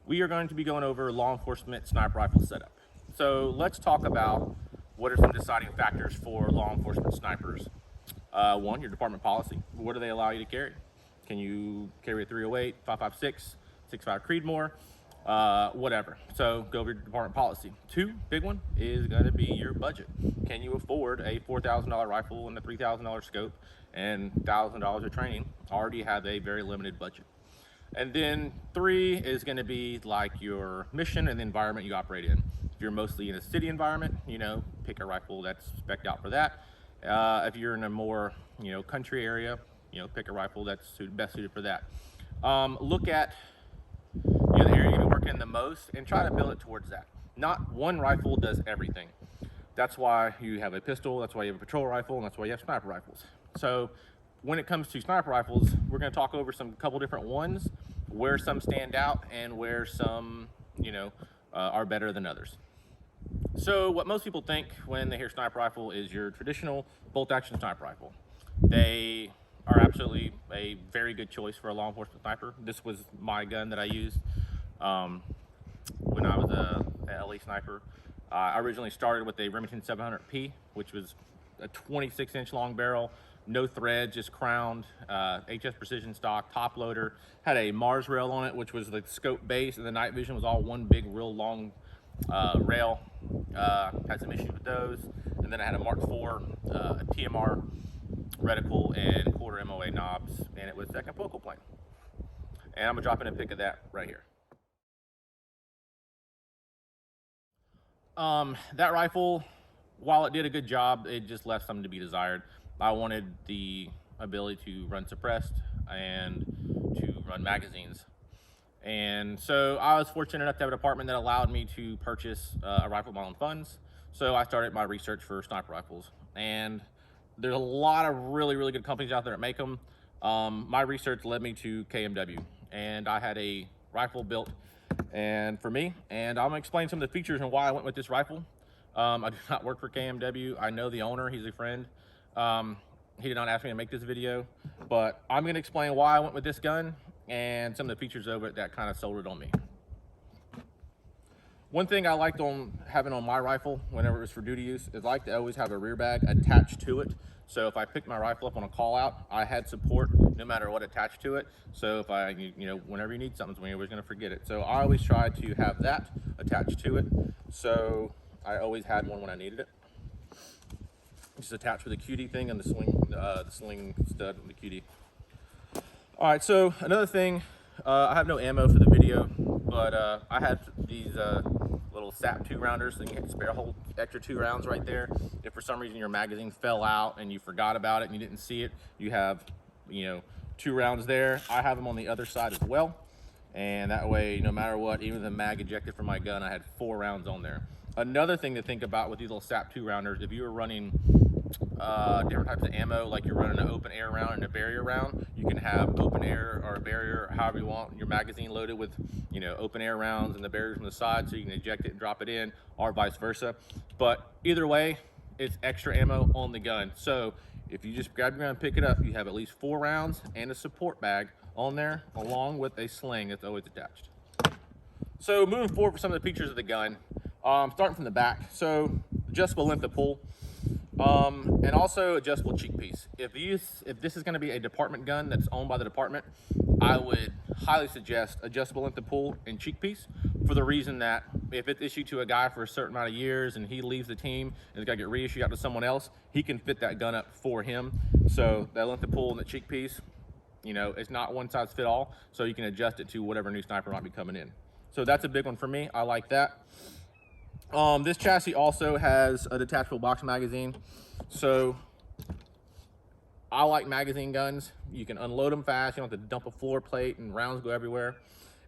we are going to be going over law enforcement sniper rifle setup. So let's talk about what are some deciding factors for law enforcement snipers. One, your department policy. What do they allow you to carry? Can you carry a 308, 5.56, 6.5 Creedmoor, whatever. So go over your department policy. Two, big one, is going to be your budget. Can you afford a $4,000 rifle and a $3,000 scope and $1,000 of training? Already have a very limited budget. And then three is going to be like your mission and the environment you operate in. If you're mostly in a city environment, pick a rifle that's spec'd out for that. If you're in a more, country area, pick a rifle that's best suited for that. Look at the area you're working in the most and try to build it towards that. Not one rifle does everything. That's why you have a pistol, that's why you have a patrol rifle, and that's why you have sniper rifles. So when it comes to sniper rifles, we're going to talk over couple different ones, where some stand out and where some, are better than others. So what most people think when they hear sniper rifle is your traditional bolt action sniper rifle. They are absolutely a very good choice for a law enforcement sniper. This was my gun that I used when I was a LE sniper. I originally started with a Remington 700P, which was a 26-inch long barrel, no thread, just crowned, HS precision stock, top loader, had a Mars rail on it, which was the scope base, and the night vision was all one big, real long rail. Had some issues with those. And then I had a Mark IV, a TMR reticle, and quarter MOA knobs, and it was second focal plane. And I'm gonna drop in a pic of that right here. That rifle, while it did a good job, it just left something to be desired. I wanted the ability to run suppressed and to run magazines. And so I was fortunate enough to have a department that allowed me to purchase a rifle of my own funds. So I started my research for sniper rifles. And there's a lot of really, really good companies out there that make them. My research led me to KMW. And I had a rifle built for me. And I'm gonna explain some of the features and why I went with this rifle. I do not work for KMW. I know the owner, he's a friend. He did not ask me to make this video, but I'm gonna explain why I went with this gun and some of the features of it that kind of sold it on me. One thing I liked on having on my rifle whenever it was for duty use is I like to always have a rear bag attached to it. So if I picked my rifle up on a call out, I had support no matter what attached to it. So if I, whenever you need something, when you're always gonna forget it. So I always try to have that attached to it. So I always had one when I needed it. Just attached with a QD thing and the sling stud and the QD. All right, so another thing, I have no ammo for the video, but I had these little SAP 2-rounders, so you can spare a whole extra 2 rounds right there. If for some reason your magazine fell out and you forgot about it and you didn't see it, you have 2 rounds there. I have them on the other side as well, and that way, no matter what, even if the mag ejected from my gun, I had 4 rounds on there. Another thing to think about with these little SAP 2-rounders, if you were running different types of ammo, like you're running an open air round and a barrier round, you can have open air or a barrier, however you want, your magazine loaded with open air rounds and the barriers on the side, so you can eject it and drop it in, or vice versa. But either way, it's extra ammo on the gun. So if you just grab your gun and pick it up, you have at least 4 rounds and a support bag on there, along with a sling that's always attached. So moving forward for some of the features of the gun, starting from the back. So adjustable length of pull. And also adjustable cheek piece. If this is going to be a department gun that's owned by the department, I would highly suggest adjustable length of pull and cheek piece, for the reason that if it's issued to a guy for a certain amount of years and he leaves the team and it's got to get reissued out to someone else, he can fit that gun up for him. So that length of pull and the cheek piece, it's not one size fit all, so you can adjust it to whatever new sniper might be coming in. So that's a big one for me. I like that. This chassis also has a detachable box magazine. So I like magazine guns. You can unload them fast. You don't have to dump a floor plate and rounds go everywhere.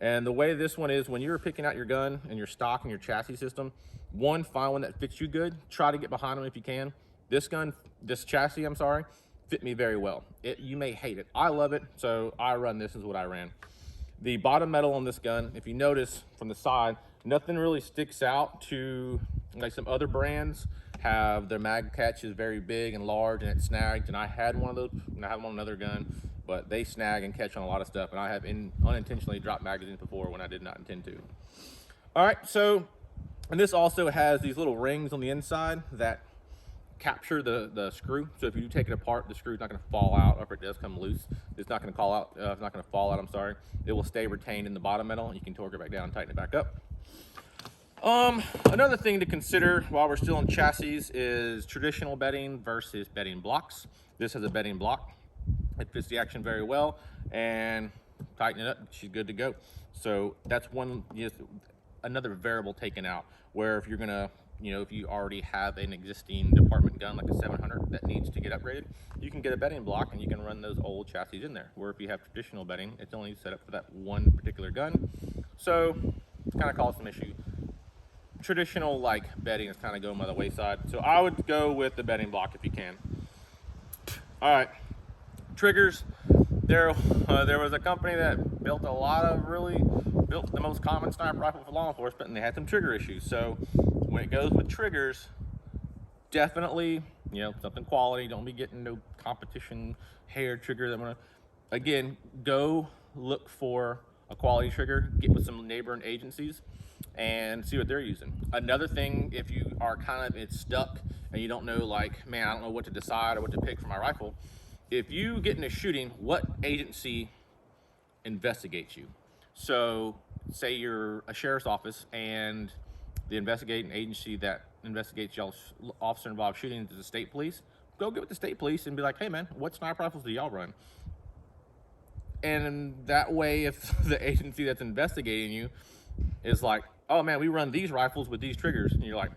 And the way this one is, when you're picking out your gun and your stock and your chassis system, one, find one that fits you good. Try to get behind them if you can. This chassis, fit me very well. You may hate it. I love it, so I run this is what I ran. The bottom metal on this gun, if you notice from the side, nothing really sticks out to, like some other brands have their mag catch is very big and large and it's snagged, and I had one of those and I have one on another gun. but they snag and catch on a lot of stuff, and I have unintentionally dropped magazines before when I did not intend to. All right, so, and this also has these little rings on the inside that capture the screw. So if you do take it apart, the screw's not going to fall out, or if it does come loose, it's not going to it's not going to fall out, I'm sorry. It will stay retained in the bottom metal. You can torque it back down, tighten it back up. Another thing to consider while we're still in chassis is traditional bedding versus bedding blocks. This has a bedding block. It fits the action very well, and tighten it up, she's good to go. So that's another variable taken out, where if you're gonna, if you already have an existing department gun like a 700 that needs to get upgraded, you can get a bedding block and you can run those old chassis in there. Where if you have traditional bedding, it's only set up for that one particular gun. So it's kind of caused some issue. Traditional bedding is kind of going by the wayside. So I would go with the bedding block if you can. All right, triggers. There was a company that built the most common sniper rifle for law enforcement, and they had some trigger issues. So when it goes with triggers, definitely, something quality. Don't be getting no competition hair trigger. Again, go look for a quality trigger, get with some neighboring agencies and see what they're using. Another thing, if you are it's stuck and you don't know, man, I don't know what to decide or what to pick for my rifle. If you get in a shooting, what agency investigates you? So say you're a sheriff's office and the investigating agency that investigates y'all's officer involved shootings is the state police. Go get with the state police and be like, hey man, what sniper rifles do y'all run? And that way, if the agency that's investigating you is like, oh man, we run these rifles with these triggers, and you're like,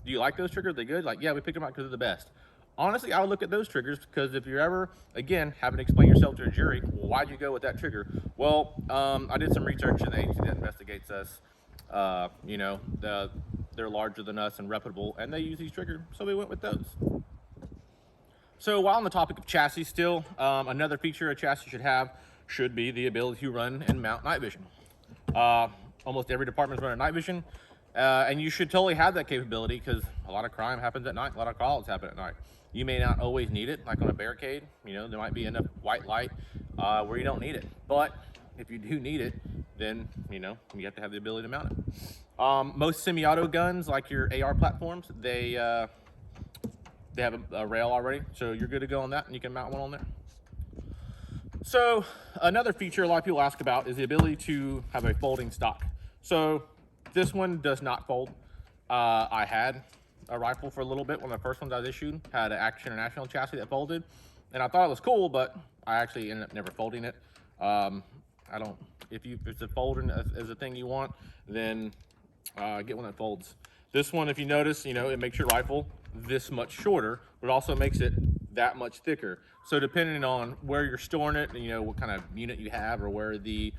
do you like those triggers? Are they good? Like, yeah, we picked them out because they're the best. Honestly, I would look at those triggers, because if you're ever, again, having to explain yourself to a jury, well, why'd you go with that trigger? Well, I did some research in the agency that investigates us. They're larger than us and reputable, and they use these triggers, so we went with those. So while on the topic of chassis still, another feature a chassis should be the ability to run and mount night vision. Almost every department's running night vision, and you should totally have that capability, because a lot of crime happens at night, a lot of calls happen at night. You may not always need it, like on a barricade, there might be enough white light where you don't need it. But if you do need it, then, you have to have the ability to mount it. Most semi-auto guns, like your AR platforms, they have a rail already, so you're good to go on that, and you can mount one on there. So another feature a lot of people ask about is the ability to have a folding stock. So this one does not fold. I had a rifle for a little bit. One of the first ones I was issued had an Action International chassis that folded, and I thought it was cool, but I actually ended up never folding it. If it's a folding as a thing you want, then get one that folds. This one, if you notice, it makes your rifle this much shorter, but also makes it that much thicker. So depending on where you're storing it, what kind of unit you have, or where the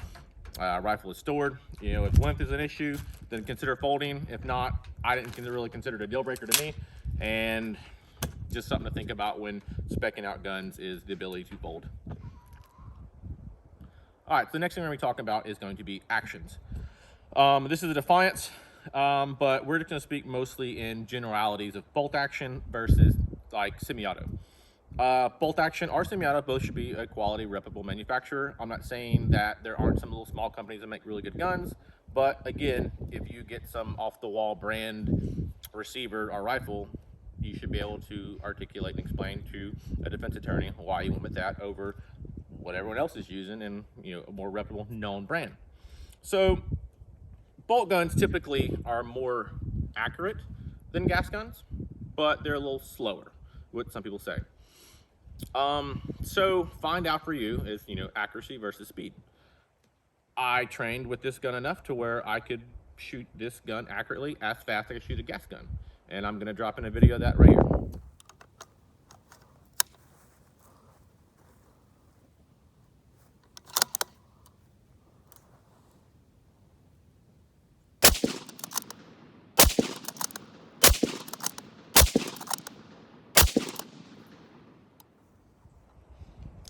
rifle is stored, if length is an issue, then consider folding. If not, I didn't really consider it a deal breaker to me, and just something to think about when speccing out guns is the ability to fold. All right, so the next thing we're going to be talking about is going to be actions. This is a Defiance, but we're just going to speak mostly in generalities of bolt action versus semi-auto. Bolt action or semi-auto both should be a quality, reputable manufacturer. I'm not saying that there aren't some little small companies that make really good guns, but again, if you get some off-the-wall brand receiver or rifle, you should be able to articulate and explain to a defense attorney why you went with that over what everyone else is using, and a more reputable known brand. So bolt guns typically are more accurate than gas guns, but they're a little slower, what some people say. So find out for you is, accuracy versus speed. I trained with this gun enough to where I could shoot this gun accurately as fast as I could shoot a gas gun. And I'm going to drop in a video of that right here.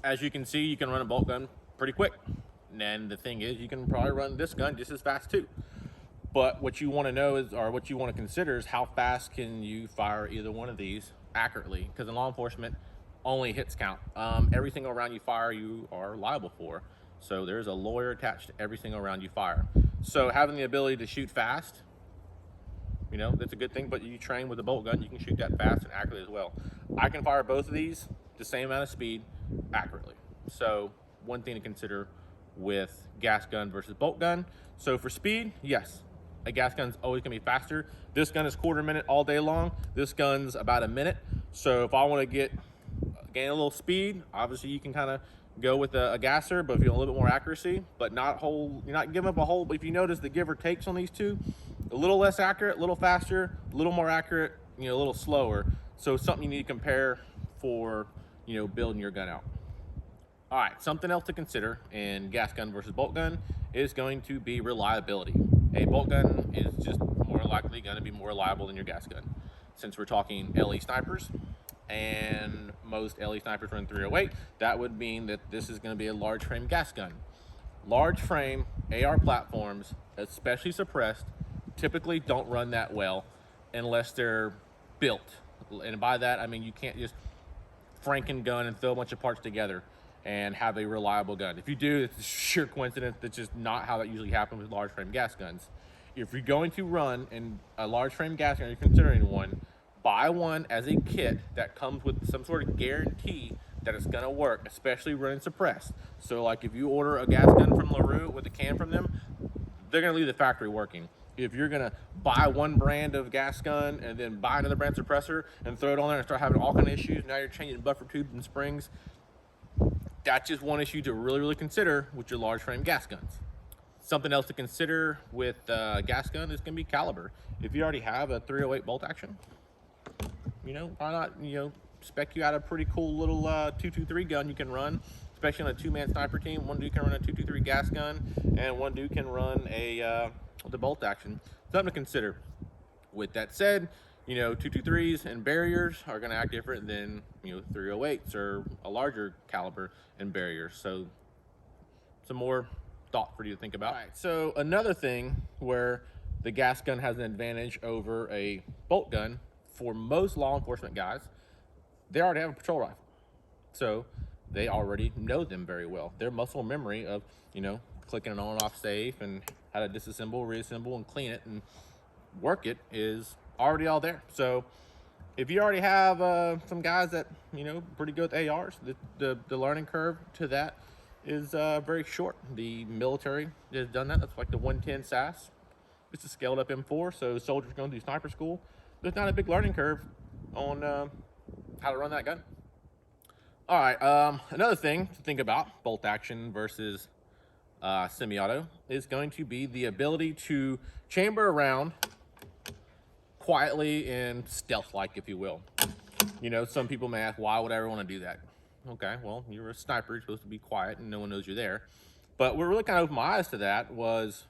As you can see, you can run a bolt gun pretty quick. And the thing is, you can probably run this gun just as fast too. But what you want to know is, or what you want to consider is, how fast can you fire either one of these accurately? Because in law enforcement, only hits count. Every single round you fire, you are liable for. So there's a lawyer attached to every single round you fire. So having the ability to shoot fast, you know, that's a good thing, but you train with a bolt gun, you can shoot that fast and accurately as well. I can fire both of these the same amount of speed accurately. So one thing to consider with gas gun versus bolt gun. So for speed, yes, a gas gun's always gonna be faster. This gun is quarter minute all day long. This gun's about a minute. So if I wanna gain a little speed, obviously you can kind of go with a gasser, but if you want a little bit more accuracy, but you're not giving up a whole, but if you notice the give or takes on these two, a little less accurate, a little faster, a little more accurate, you know, a little slower. So something you need to compare for, you know, building your gun out. All right, something else to consider in gas gun versus bolt gun is going to be reliability. A bolt gun is just more likely going to be more reliable than your gas gun. Since we're talking LE snipers, and most LE snipers run 308, that would mean that this is going to be a large frame gas gun. Large frame AR platforms, especially suppressed, typically don't run that well unless they're built. And by that, I mean you can't just franken gun and throw a bunch of parts together and have a reliable gun. If you do, it's a sheer coincidence. That's just not how that usually happens with large frame gas guns. If you're going to run in a large frame gas gun, or you're considering one, buy one as a kit that comes with some sort of guarantee that it's gonna work, especially running suppressed. So like if you order a gas gun from LaRue with a can from them, they're gonna leave the factory working. If you're gonna buy one brand of gas gun and then buy another brand suppressor and throw it on there and start having all kinds of issues, now you're changing buffer tubes and springs, that's just one issue to really consider with your large frame gas guns. Something else to consider with gas gun is gonna be caliber. If you already have a 308 bolt action, you know, why not, you know, spec you out a pretty cool little 223 gun you can run, especially on a two-man sniper team. One dude can run a 223 gas gun, and one dude can run the bolt action. Something to consider. With that said, you know, 223s and barriers are going to act different than, you know, 308s or a larger caliber and barriers. So some more thought for you to think about. All right, so another thing where the gas gun has an advantage over a bolt gun, for most law enforcement guys, they already have a patrol rifle. So they already know them very well. Their muscle memory of, you know, clicking it on and off safe and how to disassemble, reassemble, and clean it and work it is already all there. So if you already have some guys that, you know, pretty good with ARs, the learning curve to that is very short. The military has done that. That's like the 110 SAS. It's a scaled up M4, so soldiers going through sniper school, there's not a big learning curve on how to run that gun. All right, another thing to think about, bolt action versus semi-auto, is going to be the ability to chamber around quietly and stealth-like, if you will. You know, some people may ask, why would I ever want to do that? Okay, well, you're a sniper, you're supposed to be quiet and no one knows you're there. But what really kind of opened my eyes to that was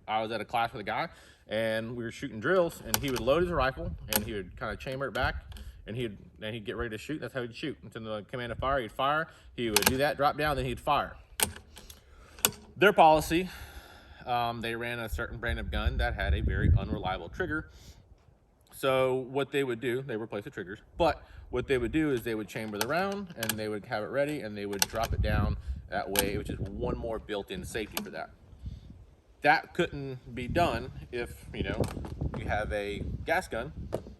I was at a class with a guy and we were shooting drills, and he would load his rifle and he would kind of chamber it back, and he'd get ready to shoot. That's how he'd shoot. Until the command of fire, he'd fire. He would do that, drop down, then he'd fire. Their policy, they ran a certain brand of gun that had a very unreliable trigger. So what they would do, they replace the triggers, but what they would do is they would chamber the round and they would have it ready and they would drop it down that way. It was just one more built-in safety for that. That couldn't be done if, you know, you have a gas gun,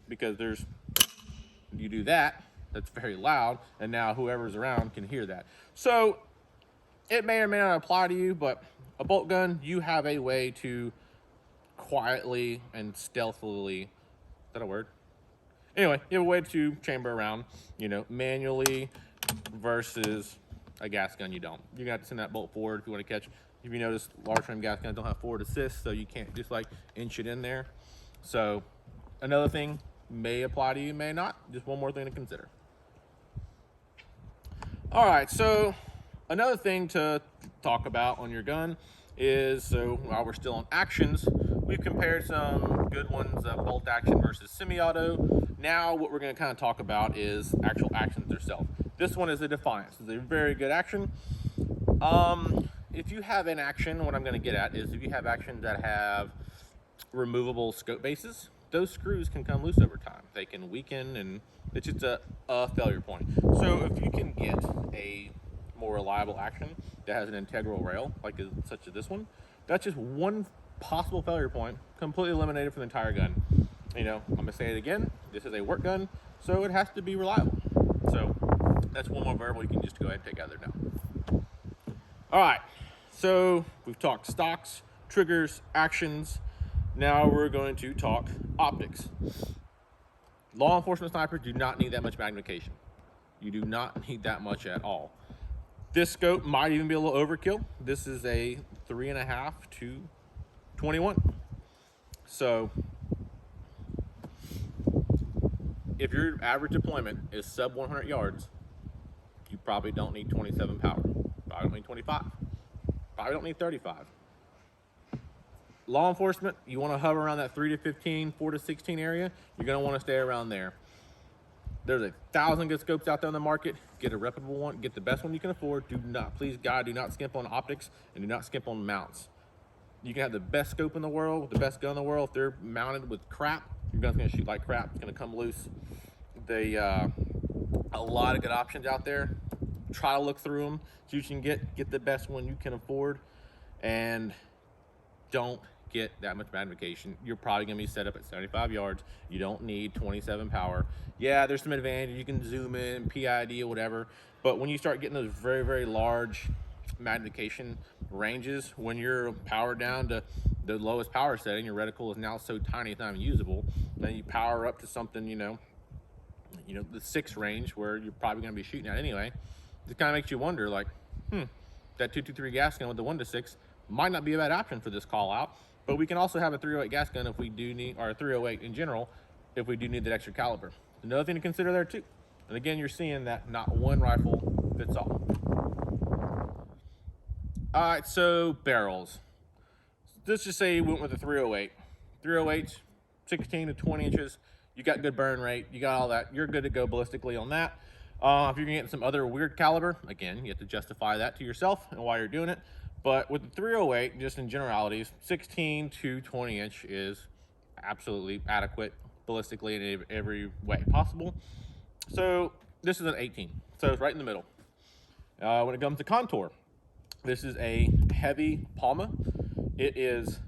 because you do that, that's very loud, and now whoever's around can hear that. So it may or may not apply to you, but a bolt gun, you have a way to quietly and stealthily, is that a word? Anyway, you have a way to chamber around, you know, manually, versus a gas gun you don't. You're gonna have to send that bolt forward if you want to catch. If you notice, large frame gas guns don't have forward assist, so you can't just like inch it in there. So another thing may apply to you, may not. Just one more thing to consider. All right, so another thing to talk about on your gun is, so while we're still on actions, we've compared some good ones, bolt action versus semi-auto. Now what we're going to kind of talk about is actual actions themselves. This one is a Defiance. It's a very good action. If you have an action, what I'm going to get at is if you have actions that have removable scope bases, those screws can come loose over time. They can weaken, and it's just a failure point. So if you can get a more reliable action that has an integral rail, such as this one, that's just one possible failure point, completely eliminated from the entire gun. You know, I'm gonna say it again, this is a work gun, so it has to be reliable. So that's one more variable you can just go ahead and take out of there now. All right, so we've talked stocks, triggers, actions. Now we're going to talk optics. Law enforcement snipers do not need that much magnification. You do not need that much at all. This scope might even be a little overkill. This is a 3.5 to 21. So if your average deployment is sub 100 yards, you probably don't need 27 power. Probably don't need 25. Probably don't need 35. Law enforcement, you want to hover around that 3 to 15, 4 to 16 area. You're going to want to stay around there. There's 1,000 good scopes out there on the market. Get a reputable one. Get the best one you can afford. Do not, please God, do not skimp on optics and do not skimp on mounts. You can have the best scope in the world, the best gun in the world. If they're mounted with crap, your gun's going to shoot like crap. It's going to come loose. A lot of good options out there. Try to look through them, see what you can get the best one you can afford, and don't get that much magnification. You're probably gonna be set up at 75 yards. You don't need 27 power. Yeah, there's some advantage. You can zoom in, PID or whatever, but when you start getting those very, very large magnification ranges, when you're powered down to the lowest power setting, your reticle is now so tiny it's not even usable, then you power up to something, you know, the 6 range where you're probably gonna be shooting at anyway. It kind of makes you wonder, like, that 223 gas gun with the 1 to 6 might not be a bad option for this call out, but we can also have a 308 gas gun if we do need, or a 308 in general, if we do need that extra caliber. Another thing to consider there too. And again, you're seeing that not one rifle fits all. All right, so barrels. Let's just say you went with a 308. 308, 16 to 20 inches. You got good burn rate. You got all that. You're good to go ballistically on that. If you're getting some other weird caliber, again, you have to justify that to yourself and why you're doing it. But with the 308, just in generalities, 16 to 20 inch is absolutely adequate ballistically in every way possible. So this is an 18, so it's right in the middle. When it comes to contour, this is a heavy Palma. It is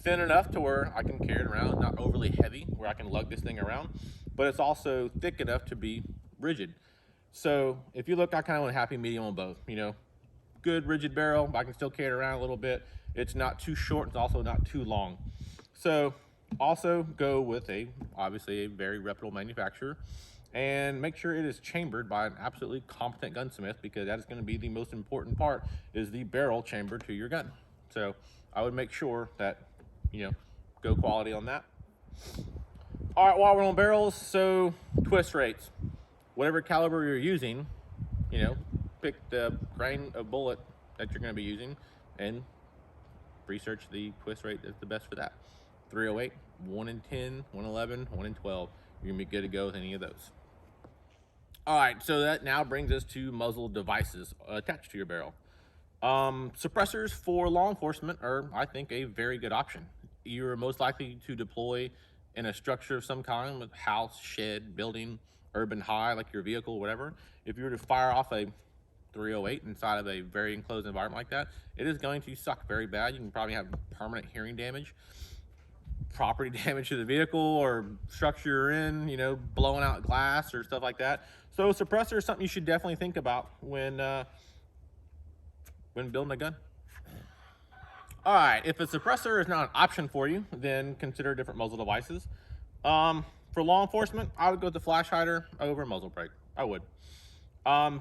thin enough to where I can carry it around, not overly heavy where I can lug this thing around, but it's also thick enough to be rigid. So if you look, I kind of want a happy medium on both, you know, good rigid barrel, but I can still carry it around a little bit. It's not too short, it's also not too long. So also go with obviously a very reputable manufacturer, and make sure it is chambered by an absolutely competent gunsmith, because that is going to be the most important part, is the barrel chamber to your gun. So I would make sure that, you know, go quality on that. All right, while we're on barrels, so twist rates. Whatever caliber you're using, you know, pick the grain of bullet that you're going to be using and research the twist rate that's the best for that. 308, 1 in 10, 1 in 11, 1 in 12. You're going to be good to go with any of those. All right, so that now brings us to muzzle devices attached to your barrel. Suppressors for law enforcement are, I think, a very good option. You're most likely to deploy in a structure of some kind, with house, shed, building, urban high, like your vehicle, whatever. If you were to fire off a 308 inside of a very enclosed environment like that, it is going to suck very bad. You can probably have permanent hearing damage, property damage to the vehicle or structure you're in, you know, blowing out glass or stuff like that. So suppressor is something you should definitely think about when building a gun. All right, if a suppressor is not an option for you, then consider different muzzle devices. For law enforcement, I would go with the flash hider over muzzle brake. I would.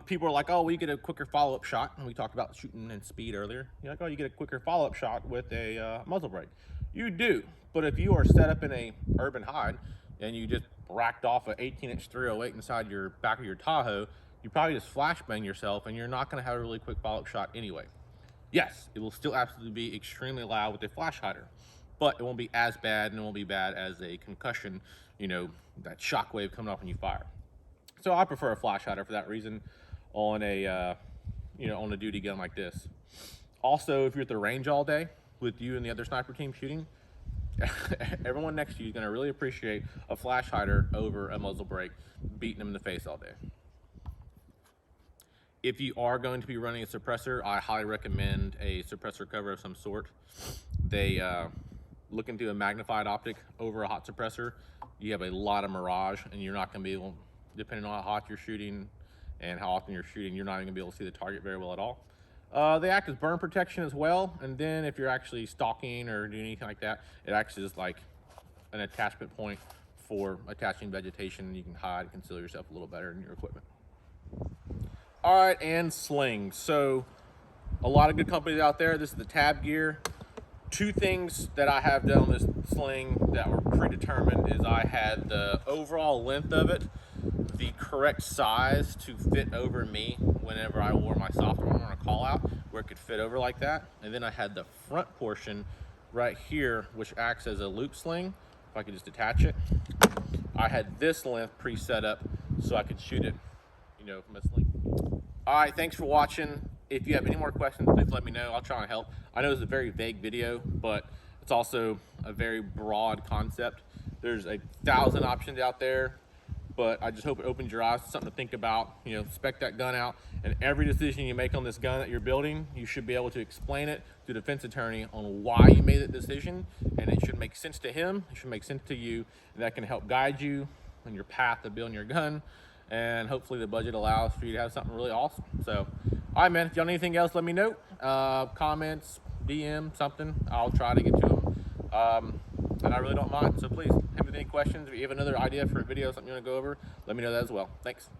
People are like, oh, we get a quicker follow-up shot, and we talked about shooting and speed earlier. You're like, oh, you get a quicker follow-up shot with a muzzle brake. You do, but if you are set up in a urban hide and you just racked off an 18-inch 308 inside your back of your Tahoe, you probably just flashbang yourself, and you're not going to have a really quick follow-up shot anyway. Yes, it will still absolutely be extremely loud with a flash hider, but it won't be as bad, and it won't be bad as a concussion, you know, that shock wave coming off when you fire. So I prefer a flash hider for that reason on a, on a duty gun like this. Also, if you're at the range all day with you and the other sniper team shooting, everyone next to you is going to really appreciate a flash hider over a muzzle brake beating them in the face all day. If you are going to be running a suppressor, I highly recommend a suppressor cover of some sort. They look into a magnified optic over a hot suppressor. You have a lot of mirage, and you're not going to be able, depending on how hot you're shooting and how often you're shooting, you're not even going to be able to see the target very well at all. They act as burn protection as well, and then if you're actually stalking or doing anything like that, it acts as like an attachment point for attaching vegetation. You can hide and conceal yourself a little better in your equipment. All right, and slings. So a lot of good companies out there. This is the Tab gear. Two things that I have done on this sling that were predetermined is I had the overall length of it, the correct size to fit over me whenever I wore my soft armor on a call out, where it could fit over like that. And then I had the front portion right here, which acts as a loop sling. If I could just attach it. I had this length pre-set up so I could shoot it, you know, from a sling. All right, thanks for watching. If you have any more questions, please let me know. I'll try and help. I know it's a very vague video, but it's also a very broad concept. There's 1,000 options out there, but I just hope it opens your eyes to something to think about. You know, spec that gun out, and every decision you make on this gun that you're building, you should be able to explain it to the defense attorney on why you made that decision, and it should make sense to him, it should make sense to you, and that can help guide you on your path of building your gun. And hopefully the budget allows for you to have something really awesome. So, all right, man, if you want anything else, let me know. Comments, DM, something. I'll try to get to them. And I really don't mind. So please, if you have any questions, if you have another idea for a video, something you want to go over, let me know that as well. Thanks.